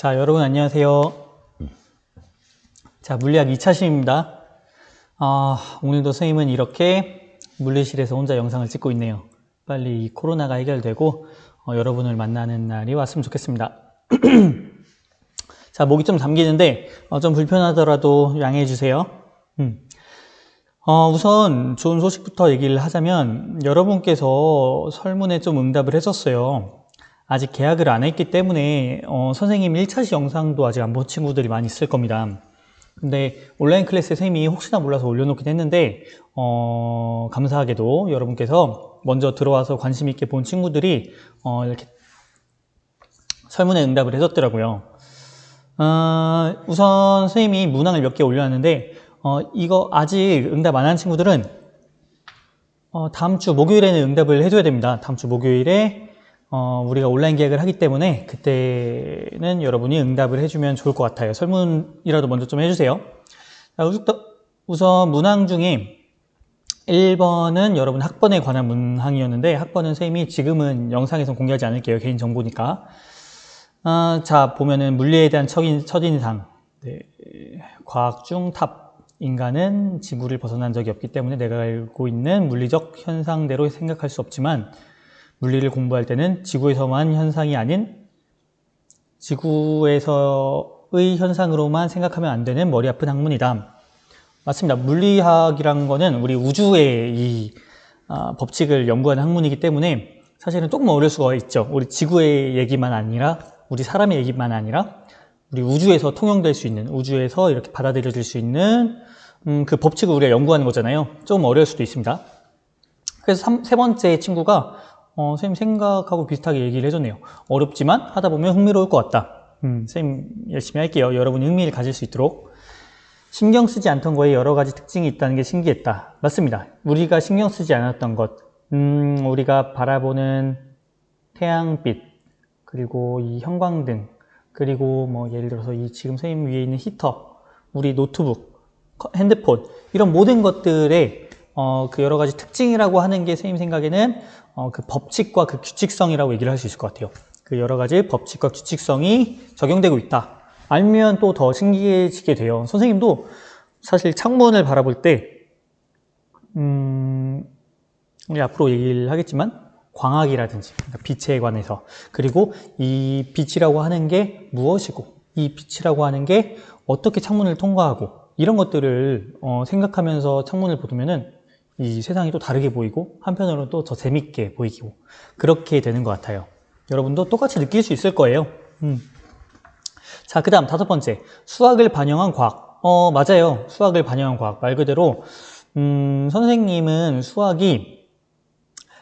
자, 여러분 안녕하세요. 자, 물리학 2차 시입니다. 오늘도 선생님은 이렇게 물리실에서 혼자 영상을 찍고 있네요. 빨리 이 코로나가 해결되고 여러분을 만나는 날이 왔으면 좋겠습니다. 자, 목이 좀 잠기는데 좀 불편하더라도 양해해 주세요. 우선 좋은 소식부터 얘기를 하자면 여러분께서 설문에 좀 응답을 했었어요. 아직 계약을 안 했기 때문에 선생님 1차시 영상도 아직 안 본 친구들이 많이 있을 겁니다. 근데 온라인 클래스에 선생님이 혹시나 몰라서 올려놓긴 했는데 감사하게도 여러분께서 먼저 들어와서 관심 있게 본 친구들이 이렇게 설문에 응답을 해줬더라고요. 우선 선생님이 문항을 몇 개 올려놨는데 이거 아직 응답 안 한 친구들은 다음 주 목요일에는 응답을 해줘야 됩니다. 다음 주 목요일에 우리가 온라인 계약을 하기 때문에 그때는 여러분이 응답을 해주면 좋을 것 같아요. 설문이라도 먼저 좀 해주세요. 우선 문항 중에 1번은 여러분 학번에 관한 문항이었는데 학번은 선생님이 지금은 영상에서 공개하지 않을게요. 개인정보니까. 자, 보면은 물리에 대한 첫인상. 네, 과학 중 탑. 인간은 지구를 벗어난 적이 없기 때문에 내가 알고 있는 물리적 현상대로 생각할 수 없지만 물리를 공부할 때는 지구에서만 현상이 아닌 지구에서의 현상으로만 생각하면 안 되는 머리 아픈 학문이다. 맞습니다. 물리학이란 거는 우리 우주의 이 법칙을 연구하는 학문이기 때문에 사실은 조금 어려울 수가 있죠. 우리 지구의 얘기만 아니라 우리 사람의 얘기만 아니라 우리 우주에서 통용될 수 있는 우주에서 이렇게 받아들여질 수 있는 그 법칙을 우리가 연구하는 거잖아요. 좀 어려울 수도 있습니다. 그래서 세 번째 친구가 선생님 생각하고 비슷하게 얘기를 해줬네요. 어렵지만 하다 보면 흥미로울 것 같다. 선생님 열심히 할게요. 여러분이 흥미를 가질 수 있도록. 신경 쓰지 않던 거에 여러 가지 특징이 있다는 게 신기했다. 맞습니다. 우리가 신경 쓰지 않았던 것, 우리가 바라보는 태양빛, 그리고 이 형광등, 그리고 뭐 예를 들어서 이 지금 선생님 위에 있는 히터, 우리 노트북, 핸드폰, 이런 모든 것들의 그 여러 가지 특징이라고 하는 게 선생님 생각에는 그 법칙과 그 규칙성이라고 얘기를 할 수 있을 것 같아요. 그 여러 가지 법칙과 규칙성이 적용되고 있다. 알면 또 더 신기해지게 돼요. 선생님도 사실 창문을 바라볼 때, 우리 앞으로 얘기를 하겠지만, 광학이라든지, 그러니까 빛에 관해서, 그리고 이 빛이라고 하는 게 무엇이고, 이 빛이라고 하는 게 어떻게 창문을 통과하고, 이런 것들을 생각하면서 창문을 보면은 이 세상이 또 다르게 보이고 한편으로는 또 더 재밌게 보이고 그렇게 되는 것 같아요. 여러분도 똑같이 느낄 수 있을 거예요. 자, 그 다음 5번째, 수학을 반영한 과학. 맞아요. 수학을 반영한 과학. 말 그대로 선생님은 수학이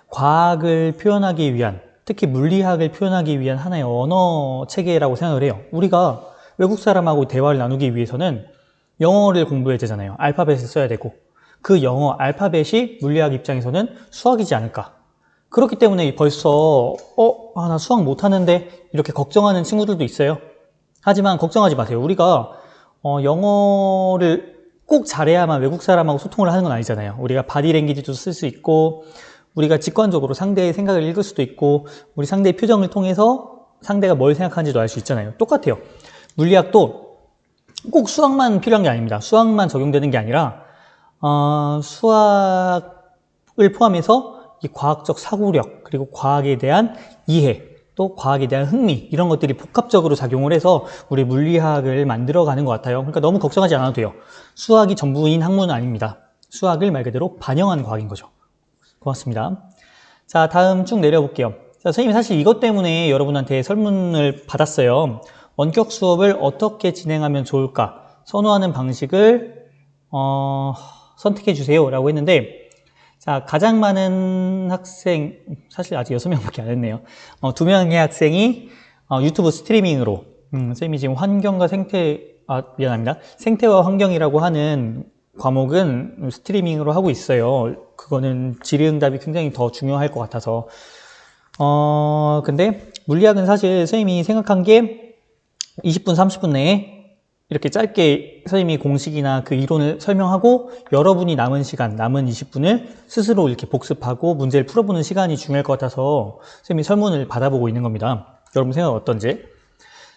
과학을 표현하기 위한, 특히 물리학을 표현하기 위한 하나의 언어 체계라고 생각을 해요. 우리가 외국 사람하고 대화를 나누기 위해서는 영어를 공부해야 되잖아요. 알파벳을 써야 되고 그 영어 알파벳이 물리학 입장에서는 수학이지 않을까. 그렇기 때문에 벌써 나 수학 못하는데 이렇게 걱정하는 친구들도 있어요. 하지만 걱정하지 마세요. 우리가 영어를 꼭 잘해야만 외국 사람하고 소통을 하는 건 아니잖아요. 우리가 바디랭귀지도 쓸 수 있고 우리가 직관적으로 상대의 생각을 읽을 수도 있고 우리 상대의 표정을 통해서 상대가 뭘 생각하는지도 알 수 있잖아요. 똑같아요. 물리학도 꼭 수학만 필요한 게 아닙니다. 수학만 적용되는 게 아니라 수학을 포함해서 이 과학적 사고력, 그리고 과학에 대한 이해, 또 과학에 대한 흥미, 이런 것들이 복합적으로 작용을 해서 우리 물리학을 만들어가는 것 같아요. 그러니까 너무 걱정하지 않아도 돼요. 수학이 전부인 학문은 아닙니다. 수학을 말 그대로 반영한 과학인 거죠. 고맙습니다. 자, 다음 쭉 내려볼게요. 자, 선생님이 사실 이것 때문에 여러분한테 설문을 받았어요. 원격 수업을 어떻게 진행하면 좋을까? 선호하는 방식을 선택해 주세요 라고 했는데, 자, 가장 많은 학생, 사실 아직 6명밖에 안 했네요. 2명의 학생이 유튜브 스트리밍으로, 선생님이 지금 환경과 생태와 환경이라고 하는 과목은 스트리밍으로 하고 있어요. 그거는 질의응답이 굉장히 더 중요할 것 같아서. 근데 물리학은 사실 선생님이 생각한 게 20분, 30분 내에 이렇게 짧게 선생님이 공식이나 그 이론을 설명하고 여러분이 남은 시간, 남은 20분을 스스로 이렇게 복습하고 문제를 풀어보는 시간이 중요할 것 같아서 선생님이 설문을 받아보고 있는 겁니다. 여러분 생각 어떤지?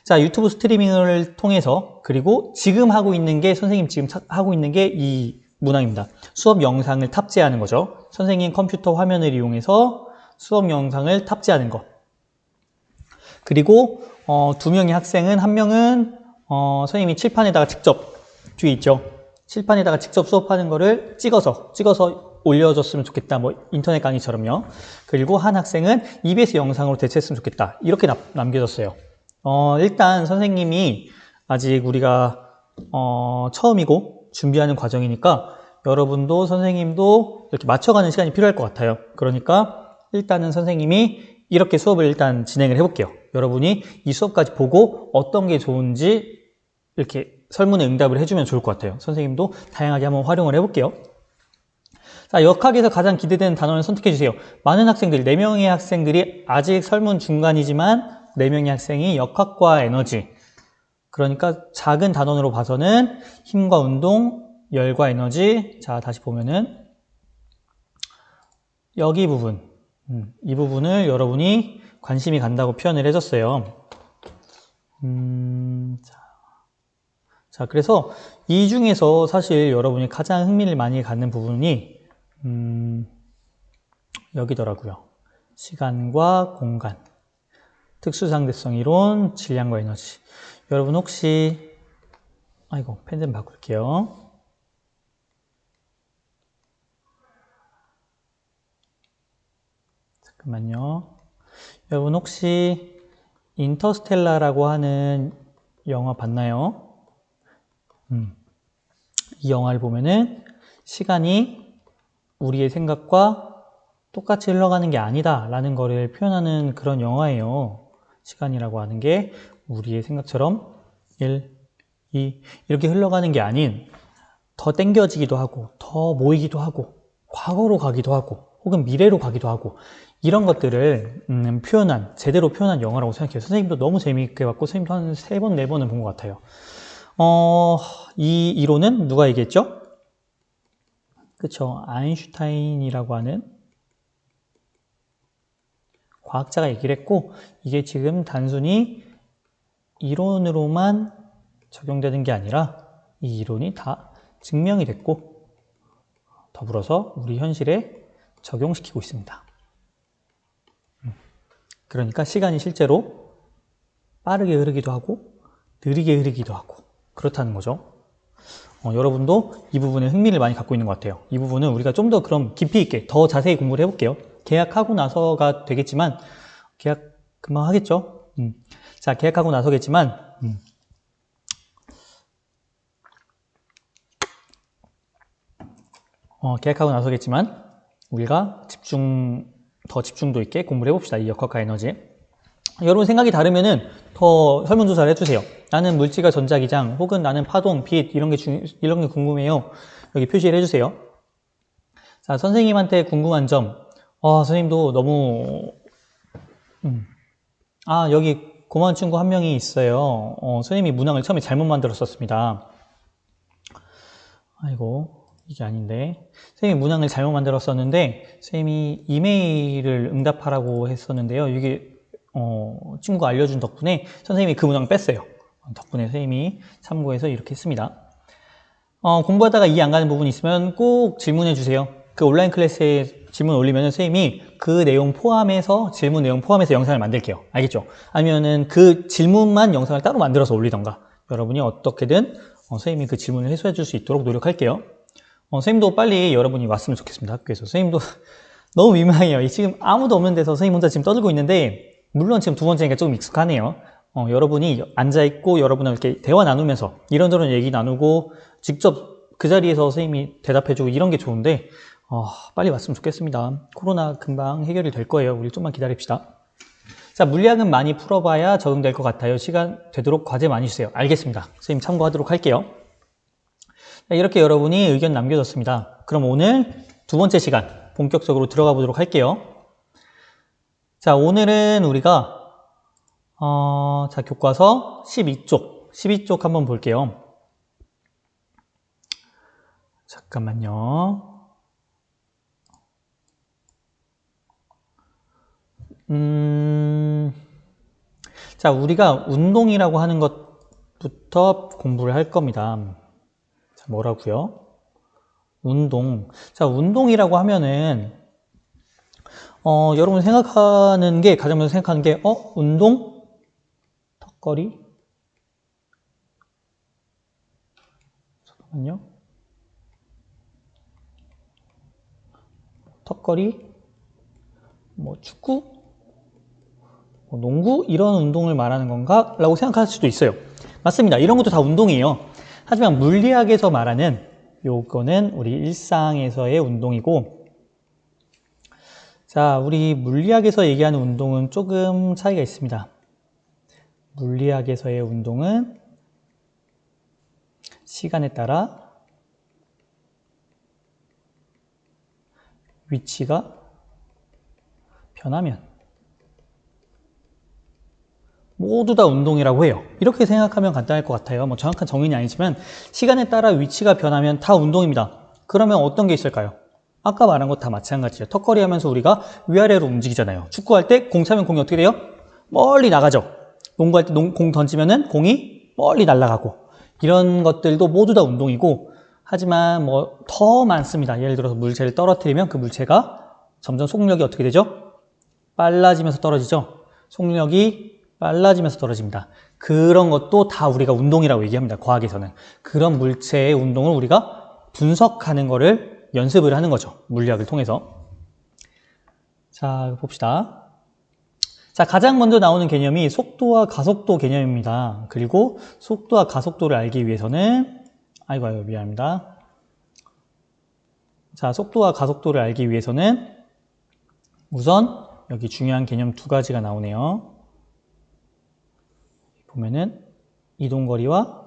자, 유튜브 스트리밍을 통해서 그리고 지금 하고 있는 게 선생님 지금 하고 있는 게 이 문항입니다. 수업 영상을 탑재하는 거죠. 선생님 컴퓨터 화면을 이용해서 수업 영상을 탑재하는 거. 그리고 두 명의 학생은 한 명은 선생님이 칠판에다가 직접 뒤에 있죠. 칠판에다가 직접 수업하는 거를 찍어서 올려줬으면 좋겠다. 뭐 인터넷 강의처럼요. 그리고 한 학생은 EBS 영상으로 대체했으면 좋겠다. 이렇게 남겨졌어요. 일단 선생님이 아직 우리가 처음이고 준비하는 과정이니까 여러분도 선생님도 이렇게 맞춰가는 시간이 필요할 것 같아요. 그러니까 일단은 선생님이 이렇게 수업을 일단 진행을 해볼게요. 여러분이 이 수업까지 보고 어떤 게 좋은지 이렇게 설문에 응답을 해주면 좋을 것 같아요. 선생님도 다양하게 한번 활용을 해볼게요. 자, 역학에서 가장 기대되는 단어를 선택해주세요. 많은 학생들, 4명의 학생들이 아직 설문 중간이지만 4명의 학생이 역학과 에너지, 그러니까 작은 단원으로 봐서는 힘과 운동, 열과 에너지. 자, 다시 보면은 여기 부분, 이 부분을 여러분이 관심이 간다고 표현을 해줬어요. 자, 그래서 이 중에서 사실 여러분이 가장 흥미를 많이 갖는 부분이 여기더라고요. 시간과 공간, 특수상대성 이론, 질량과 에너지. 여러분 혹시 아이고, 펜 좀 바꿀게요. 잠깐만요. 여러분 혹시 인터스텔라라고 하는 영화 봤나요? 이 영화를 보면은 시간이 우리의 생각과 똑같이 흘러가는 게 아니다 라는 거를 표현하는 그런 영화예요. 시간이라고 하는 게 우리의 생각처럼 1, 2 이렇게 흘러가는 게 아닌 더 땡겨지기도 하고 더 모이기도 하고 과거로 가기도 하고 혹은 미래로 가기도 하고 이런 것들을 제대로 표현한 영화라고 생각해요. 선생님도 너무 재미있게 봤고 선생님도 한 3번, 4번은 본 것 같아요. 이 이론은 누가 얘기했죠? 그쵸, 아인슈타인이라고 하는 과학자가 얘기를 했고 이게 지금 단순히 이론으로만 적용되는 게 아니라 이 이론이 다 증명이 됐고 더불어서 우리 현실에 적용시키고 있습니다. 그러니까 시간이 실제로 빠르게 흐르기도 하고 느리게 흐르기도 하고 그렇다는 거죠. 여러분도 이 부분에 흥미를 많이 갖고 있는 것 같아요. 이 부분은 우리가 좀 더 그럼 깊이 있게 더 자세히 공부를 해볼게요. 계약하고 나서가 되겠지만 계약 금방 하겠죠. 자, 계약하고 나서겠지만 계약하고 나서겠지만 우리가 더 집중도 있게 공부를 해봅시다. 이 역학과 에너지. 여러분 생각이 다르면은 더 설문조사를 해주세요. 나는 물질과 전자기장 혹은 나는 파동, 빛 이런 게 궁금해요. 여기 표시를 해주세요. 자, 선생님한테 궁금한 점. 선생님도 너무 여기 고마운 친구 한 명이 있어요. 선생님이 문항을 처음에 잘못 만들었었습니다. 아이고, 이게 아닌데. 선생님이 문항을 잘못 만들었었는데 선생님이 이메일을 응답하라고 했었는데요. 이게 친구가 알려준 덕분에 선생님이 그 문항을 뺐어요. 덕분에 선생님이 참고해서 이렇게 했습니다. 공부하다가 이해 안 가는 부분이 있으면 꼭 질문해 주세요. 그 온라인 클래스에 질문 올리면 선생님이 그 내용 포함해서 질문 내용 포함해서 영상을 만들게요. 알겠죠? 아니면은 그 질문만 영상을 따로 만들어서 올리던가 여러분이 어떻게든 선생님이 그 질문을 해소해 줄 수 있도록 노력할게요. 선생님도 빨리 여러분이 왔으면 좋겠습니다. 학교에서. 선생님도 너무 민망해요. 지금 아무도 없는 데서 선생님 혼자 지금 떠들고 있는데 물론 지금 두 번째니까 조금 익숙하네요. 여러분이 앉아있고 여러분을 이렇게 대화 나누면서 이런저런 얘기 나누고 직접 그 자리에서 선생님이 대답해주고 이런 게 좋은데 빨리 왔으면 좋겠습니다. 코로나 금방 해결이 될 거예요. 우리 좀만 기다립시다. 자, 물리학은 많이 풀어봐야 적응될 것 같아요. 시간 되도록 과제 많이 주세요. 알겠습니다. 선생님 참고하도록 할게요. 자, 이렇게 여러분이 의견 남겨줬습니다. 그럼 오늘 두 번째 시간 본격적으로 들어가 보도록 할게요. 자, 오늘은 우리가 자, 교과서 12쪽 한번 볼게요. 잠깐만요. 자, 우리가 운동이라고 하는 것부터 공부를 할 겁니다. 자, 뭐라고요? 운동. 자, 운동이라고 하면은 여러분 생각하는 게, 가장 먼저 생각하는 게 운동? 턱걸이? 잠깐만요. 턱걸이? 뭐 축구? 뭐 농구? 이런 운동을 말하는 건가? 라고 생각할 수도 있어요. 맞습니다. 이런 것도 다 운동이에요. 하지만 물리학에서 말하는 요거는 우리 일상에서의 운동이고, 자, 우리 물리학에서 얘기하는 운동은 조금 차이가 있습니다. 물리학에서의 운동은 시간에 따라 위치가 변하면 모두 다 운동이라고 해요. 이렇게 생각하면 간단할 것 같아요. 뭐 정확한 정의는 아니지만 시간에 따라 위치가 변하면 다 운동입니다. 그러면 어떤 게 있을까요? 아까 말한 것 다 마찬가지죠. 턱걸이 하면서 우리가 위아래로 움직이잖아요. 축구할 때 공 차면 공이 어떻게 돼요? 멀리 나가죠. 농구할 때 공 던지면은 공이 멀리 날아가고, 이런 것들도 모두 다 운동이고, 하지만 뭐 더 많습니다. 예를 들어서 물체를 떨어뜨리면 그 물체가 점점 속력이 어떻게 되죠? 빨라지면서 떨어지죠. 속력이 빨라지면서 떨어집니다. 그런 것도 다 우리가 운동이라고 얘기합니다. 과학에서는. 그런 물체의 운동을 우리가 분석하는 거를 연습을 하는 거죠. 물리학을 통해서. 자, 봅시다. 자, 가장 먼저 나오는 개념이 속도와 가속도 개념입니다. 그리고 속도와 가속도를 알기 위해서는, 아이고, 미안합니다. 자, 속도와 가속도를 알기 위해서는 우선 여기 중요한 개념 두 가지가 나오네요. 보면은 이동거리와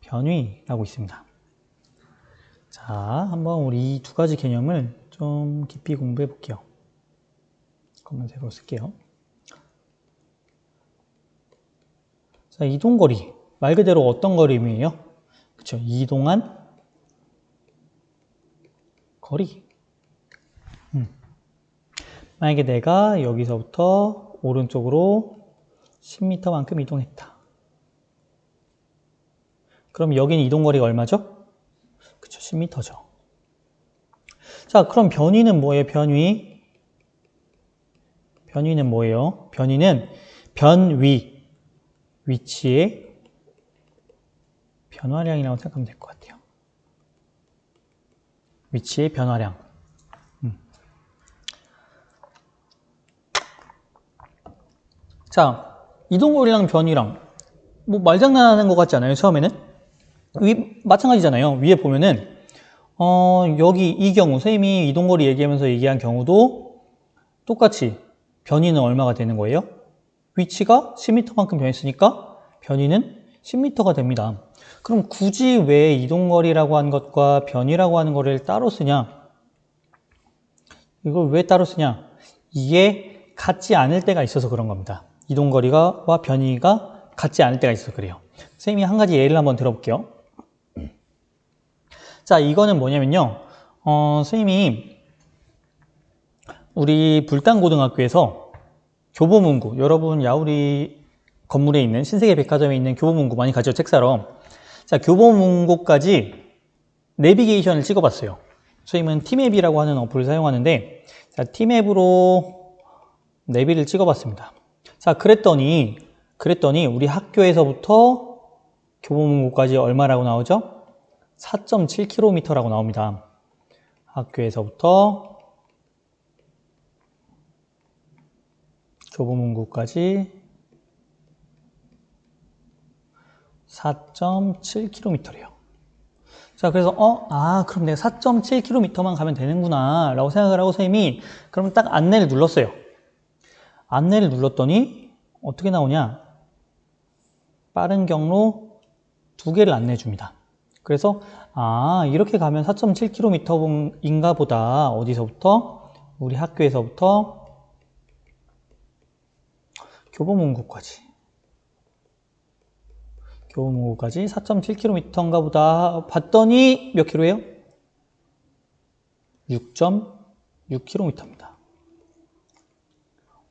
변위라고 있습니다. 자, 한번 우리 이 두 가지 개념을 좀 깊이 공부해 볼게요. 검은색으로 쓸게요. 자, 이동거리. 말 그대로 어떤 거리이에요? 그쵸? 이동한 거리. 만약에 내가 여기서부터 오른쪽으로 10m만큼 이동했다. 그럼 여기는 이동거리가 얼마죠? 그쵸, 10m죠. 자, 그럼 변위는 뭐예요? 변위는 뭐예요? 변위는 변위, 위치의 변화량이라고 생각하면 될 것 같아요. 위치의 변화량. 자, 이동거리랑 변위랑 뭐 말장난하는 것 같지 않아요? 처음에는? 마찬가지잖아요. 위에 보면은 여기 이 경우 선생님이 이동거리 얘기하면서 얘기한 경우도 똑같이 변위는 얼마가 되는 거예요? 위치가 10m만큼 변했으니까 변위는 10m가 됩니다. 그럼 굳이 왜 이동거리라고 하는 것과 변위라고 하는 거를 따로 쓰냐? 이걸 왜 따로 쓰냐? 이게 같지 않을 때가 있어서 그런 겁니다. 이동거리와 변위가 같지 않을 때가 있어서 그래요. 선생님이 한 가지 예를 한번 들어볼게요. 자, 이거는 뭐냐면요. 선생님이 우리 불당고등학교에서 교보문고, 여러분 야우리 건물에 있는 신세계 백화점에 있는 교보문고 많이 가죠, 책 사러. 자, 교보문고까지 내비게이션을 찍어봤어요. 선생님은 티맵이라고 하는 어플을 사용하는데, 자, 티맵으로 내비를 찍어봤습니다. 자, 그랬더니 우리 학교에서부터 교보문고까지 얼마라고 나오죠? 4.7km라고 나옵니다. 학교에서부터 교보문고까지 4.7km래요. 자, 그래서 그럼 내가 4.7km만 가면 되는구나 라고 생각을 하고 선생님이 그럼 딱 안내를 눌렀어요. 안내를 눌렀더니 어떻게 나오냐? 빠른 경로 2개를 안내해 줍니다. 그래서 이렇게 가면 4.7km인가 보다. 어디서부터? 우리 학교에서부터 교보문고까지 4.7km인가 보다 봤더니 몇 킬로예요? 6.6km입니다.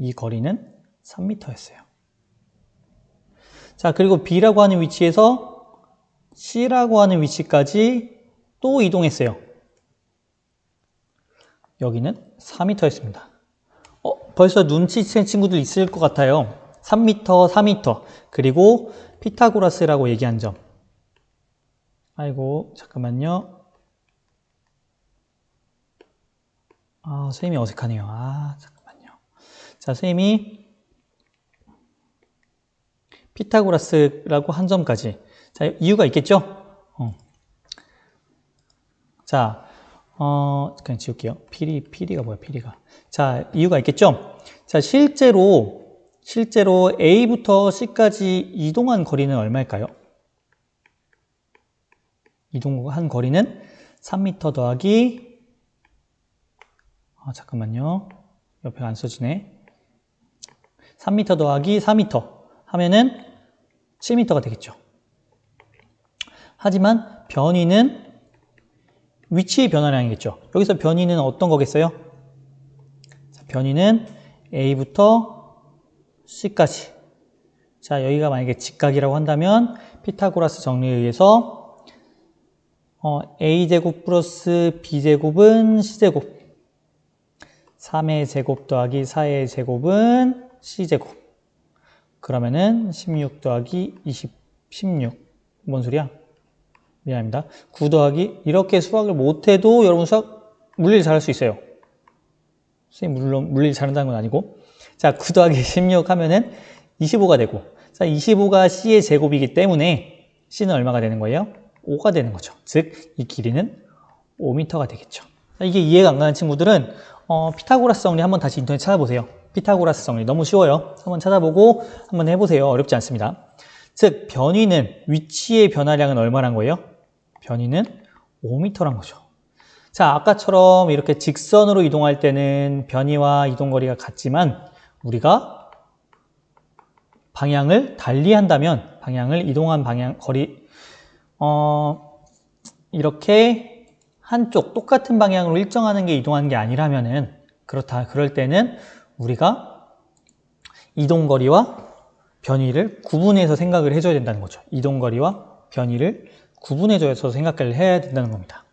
이 거리는 3m였어요. 자, 그리고 B라고 하는 위치에서 C라고 하는 위치까지 또 이동했어요. 여기는 4m였습니다. 벌써 눈치챈 친구들 있을 것 같아요. 3m, 4m, 그리고 피타고라스라고 얘기한 점. 아이고, 잠깐만요. 선생님이 어색하네요. 잠깐만요. 자, 선생님이 피타고라스라고 한 점까지. 자, 이유가 있겠죠? 자, 그냥 지울게요. 피리가 뭐야, 피리가. 자, 이유가 있겠죠? 자, 실제로 A부터 C까지 이동한 거리는 얼마일까요? 이동한 거리는 3m 더하기, 잠깐만요. 옆에 안 써지네. 3m 더하기 4m 하면은 7m가 되겠죠. 하지만 변이는 위치의 변화량이겠죠. 여기서 변이는 어떤 거겠어요? 자, 변이는 A부터 C까지. 자, 여기가 만약에 직각이라고 한다면 피타고라스 정리에 의해서 A제곱 플러스 B제곱은 C제곱, 3의 제곱 더하기 4의 제곱은 C제곱. 그러면은 16 더하기 20, 16. 뭔 소리야? 미안합니다. 9 더하기, 이렇게 수학을 못해도 여러분 물리를 잘할 수 있어요. 선생님 물론 물리를 잘한다는 건 아니고. 자, 9 더하기 16 하면은 25가 되고, 자, 25가 C의 제곱이기 때문에 C는 얼마가 되는 거예요? 5가 되는 거죠. 즉, 이 길이는 5m가 되겠죠. 자, 이게 이해가 안 가는 친구들은 피타고라스 정리 한번 다시 인터넷 찾아보세요. 피타고라스 정리 너무 쉬워요. 한번 찾아보고 한번 해보세요. 어렵지 않습니다. 즉, 변이는 위치의 변화량은 얼마란 거예요? 변이는 5m란 거죠. 자, 아까처럼 이렇게 직선으로 이동할 때는 변이와 이동거리가 같지만 우리가 방향을 달리 한다면 방향을 이동한 방향 거리 이렇게 한쪽 똑같은 방향으로 일정하는 게 이동하는 게 아니라면은 그럴 때는 우리가 이동거리와 변이를 구분해서 생각을 해줘야 된다는 거죠. 이동거리와 변이를 구분해줘서 생각을 해야 된다는 겁니다.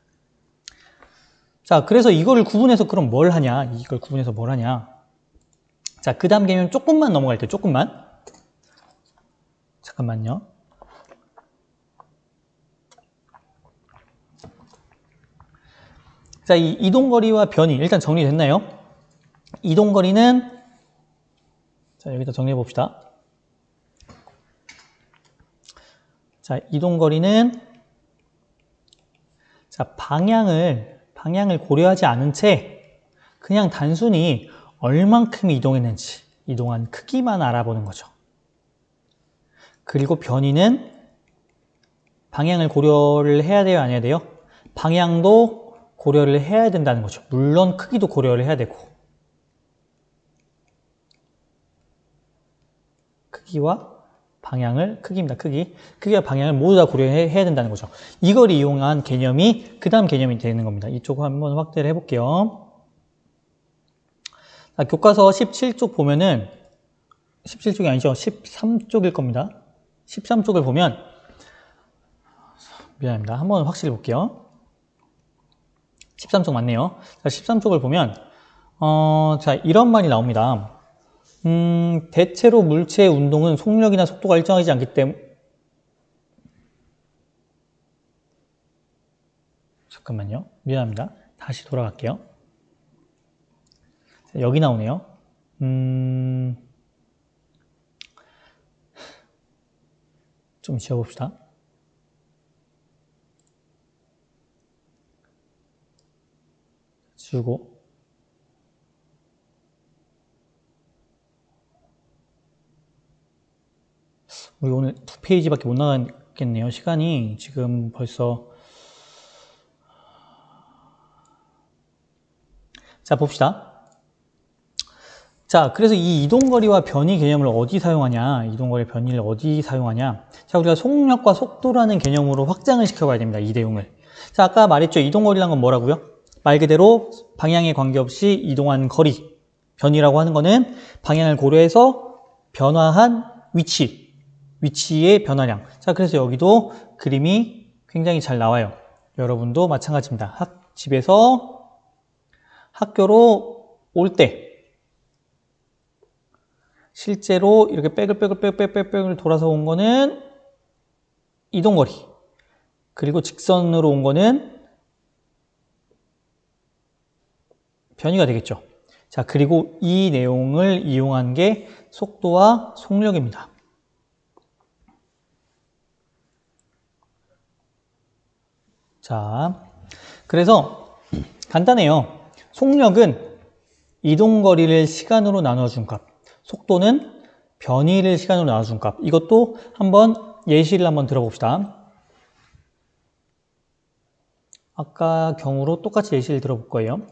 자, 그래서 이거를 구분해서 그럼 뭘 하냐? 이걸 구분해서 뭘 하냐? 자, 그 다음 개념 조금만 넘어갈 때, 조금만. 잠깐만요. 자, 이 이동거리와 변이, 일단 정리됐나요? 이동거리는, 자, 여기다 정리해 봅시다. 자, 이동거리는, 자, 방향을 고려하지 않은 채 그냥 단순히 얼만큼 이동했는지, 이동한 크기만 알아보는 거죠. 그리고 변이는 방향을 고려를 해야 돼요, 안 해야 돼요? 방향도 고려를 해야 된다는 거죠. 물론 크기도 고려를 해야 되고. 크기와 방향을, 크기입니다, 크기. 크기와 방향을 모두 다 고려해야 된다는 거죠. 이걸 이용한 개념이 그 다음 개념이 되는 겁니다. 이쪽 한번 확대를 해볼게요. 자, 교과서 17쪽 보면은, 17쪽이 아니죠. 13쪽일 겁니다. 13쪽을 보면, 미안합니다. 한번 확실히 볼게요. 13쪽 맞네요. 자, 13쪽을 보면, 자, 이런 말이 나옵니다. 대체로 물체의 운동은 속력이나 속도가 일정하지 않기 때문에 잠깐만요. 미안합니다. 다시 돌아갈게요. 자, 여기 나오네요. 좀 지워봅시다. 지우고 우리 오늘 2페이지밖에 못 나가겠네요. 시간이 지금 벌써. 자, 봅시다. 자, 그래서 이 이동거리와 변이 개념을 어디 사용하냐? 이동거리 변이를 어디 사용하냐? 자, 우리가 속력과 속도라는 개념으로 확장을 시켜봐야 됩니다. 이 내용을. 자, 아까 말했죠. 이동거리란 건 뭐라고요? 말 그대로 방향에 관계없이 이동한 거리. 변이라고 하는 거는 방향을 고려해서 변화한 위치의 변화량. 자, 그래서 여기도 그림이 굉장히 잘 나와요. 여러분도 마찬가지입니다. 집에서 학교로 올 때 실제로 이렇게 빽을 돌아서 온 거는 이동거리. 그리고 직선으로 온 거는 변이가 되겠죠. 자, 그리고 이 내용을 이용한 게 속도와 속력입니다. 자, 그래서 간단해요. 속력은 이동거리를 시간으로 나눠준 값, 속도는 변이를 시간으로 나눠준 값. 이것도 한번 예시를 한번 들어봅시다. 아까 경우로 똑같이 예시를 들어볼 거예요.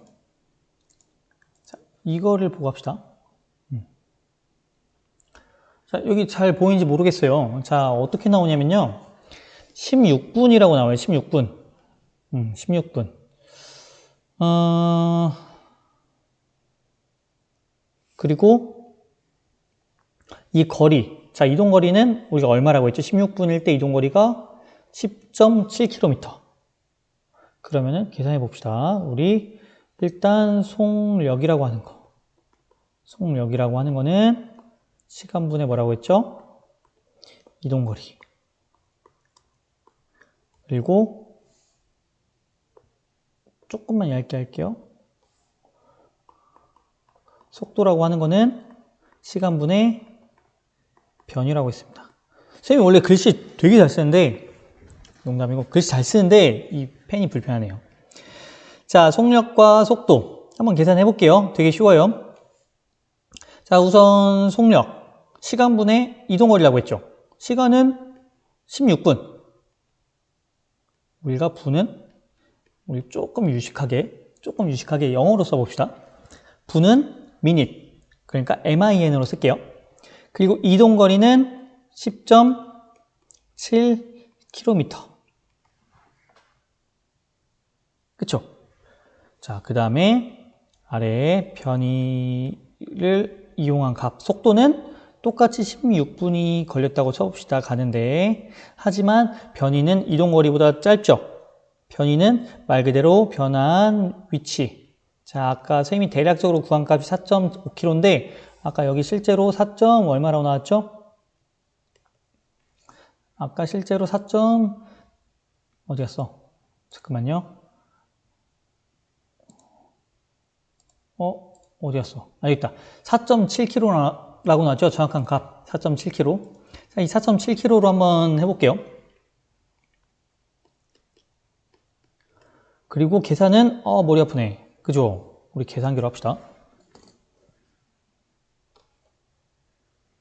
자, 이거를 보고 합시다. 자, 여기 잘 보이는지 모르겠어요. 자, 어떻게 나오냐면요. 16분이라고 나와요. 16분. 16분. 그리고 이 거리. 자, 이동거리는 우리가 얼마라고 했죠? 16분일 때 이동거리가 10.7km. 그러면은 계산해 봅시다. 우리 일단 속력이라고 하는 거. 속력이라고 하는 거는 시간분의 뭐라고 했죠? 이동거리. 그리고 조금만 얇게 할게요. 속도라고 하는 거는 시간분의 변이라고 했습니다. 선생님이 원래 글씨 되게 잘 쓰는데, 농담이고, 글씨 잘 쓰는데 이 펜이 불편하네요. 자, 속력과 속도 한번 계산해 볼게요. 되게 쉬워요. 자, 우선 속력, 시간분의 이동거리라고 했죠. 시간은 16분. 우리가 분은 우리 조금 유식하게 영어로 써봅시다. 분은 minute, 그러니까 min으로 쓸게요. 그리고 이동거리는 10.7km. 그쵸? 자, 그 다음에 아래에 변이를 이용한 값, 속도는 똑같이 16분이 걸렸다고 쳐봅시다. 가는데, 하지만 변이는 이동거리보다 짧죠? 변이는 말 그대로 변한 위치. 자, 아까 선생님이 대략적으로 구한 값이 4.5km인데, 아까 여기 실제로 4. 얼마라고 나왔죠? 아까 실제로 4. 어디 갔어? 잠깐만요. 어디 갔어? 아, 여기 있다. 4.7km라고 나왔죠? 정확한 값. 4.7km. 자, 이 4.7km로 한번 해볼게요. 그리고 계산은, 머리 아프네. 그죠? 우리 계산기로 합시다.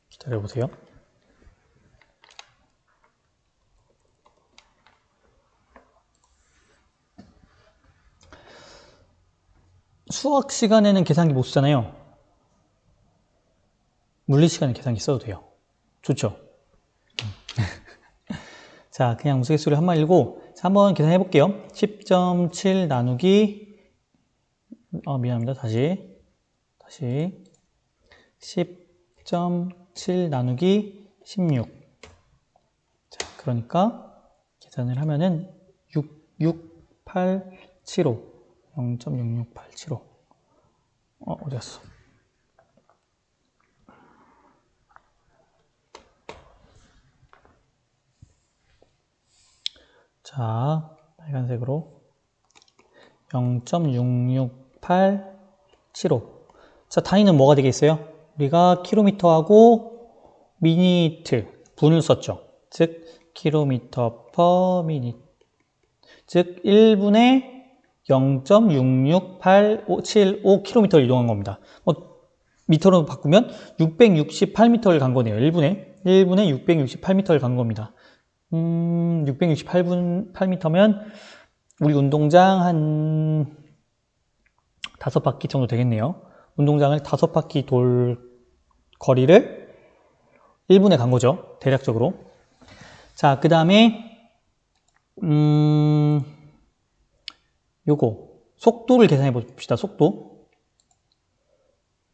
기다려보세요. 수학 시간에는 계산기 못 쓰잖아요. 물리 시간에 계산기 써도 돼요. 좋죠? 자, 그냥 우스갯소리 한 마리고, 자, 한번 계산해 볼게요. 10.7 나누기, 미안합니다. 다시. 10.7 나누기 16. 자, 그러니까 계산을 하면은 66875. 0.6685. 어디 갔어? 자, 빨간색으로 0.6685. 자, 단위는 뭐가 되겠어요? 우리가 킬로미터하고 미니트, 분을 썼죠. 즉, 킬로미터 퍼 미니트. 즉, 1분에 0.66875km를 이동한 겁니다. 미터로 바꾸면 668m를 간 거네요. 1분에 668m를 간 겁니다. 668m면 우리 운동장 한 5바퀴 정도 되겠네요. 운동장을 5바퀴 돌 거리를 1분에 간 거죠. 대략적으로. 자, 그 다음에 요거 속도를 계산해 봅시다. 속도.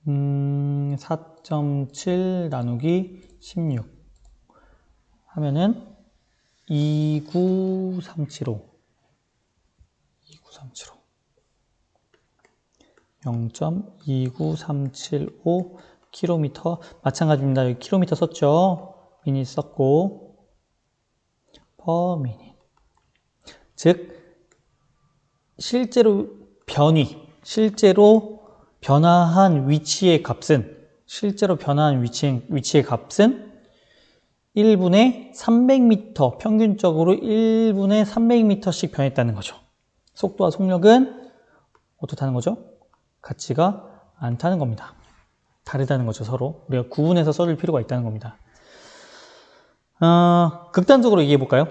4.7 나누기 16 하면은 29375 0.29375km. 마찬가지입니다. 여기 킬로미터 썼죠. 미닛 썼고 per minute. 즉 실제로 변화한 위치의 값은 1분에 300m, 평균적으로 1분에 300m씩 변했다는 거죠. 속도와 속력은 어떻다는 거죠? 같지가 않다는 겁니다. 다르다는 거죠, 서로. 우리가 구분해서 써줄 필요가 있다는 겁니다. 극단적으로 얘기해 볼까요?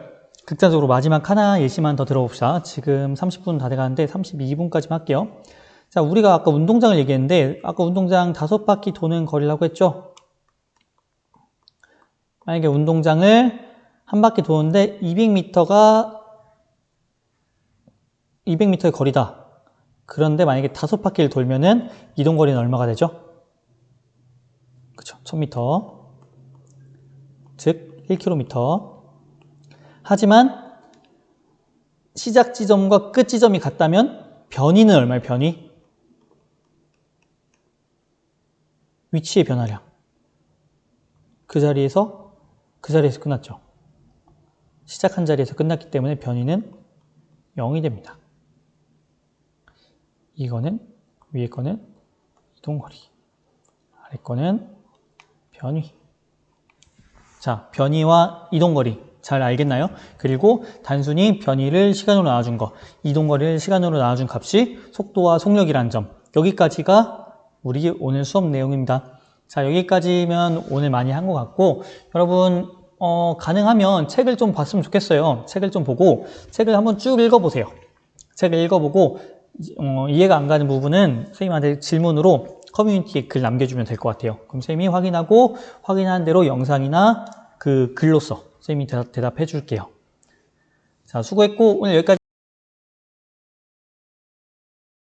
극단적으로 마지막 하나 예시만 더 들어봅시다. 지금 30분 다 돼가는데 32분까지만 할게요. 자, 우리가 아까 운동장을 얘기했는데 아까 운동장 5바퀴 도는 거리라고 했죠? 만약에 운동장을 한 바퀴 도는데 200m의 거리다. 그런데 만약에 5바퀴를 돌면은 이동거리는 얼마가 되죠? 그쵸, 1000m. 즉 1km. 하지만 시작 지점과 끝 지점이 같다면 변이는 얼마예요? 변이? 위치의 변화량. 그 자리에서 끝났죠. 시작한 자리에서 끝났기 때문에 변이는 0이 됩니다. 이거는 위에 거는 이동거리, 아래 거는 변이. 자, 변이와 이동거리 잘 알겠나요? 그리고 단순히 변이를 시간으로 나눠준 거, 이동거리를 시간으로 나눠준 값이 속도와 속력이란 점. 여기까지가 우리 오늘 수업 내용입니다. 자, 여기까지면 오늘 많이 한 것 같고, 여러분 가능하면 책을 좀 봤으면 좋겠어요. 책을 좀 보고 책을 한번 쭉 읽어보세요. 책을 읽어보고 이해가 안 가는 부분은 선생님한테 질문으로 커뮤니티에 글 남겨주면 될 것 같아요. 그럼 선생님이 확인하고 확인한 대로 영상이나 그 글로써 선생님이 대답해 줄게요. 자, 수고했고 오늘 여기까지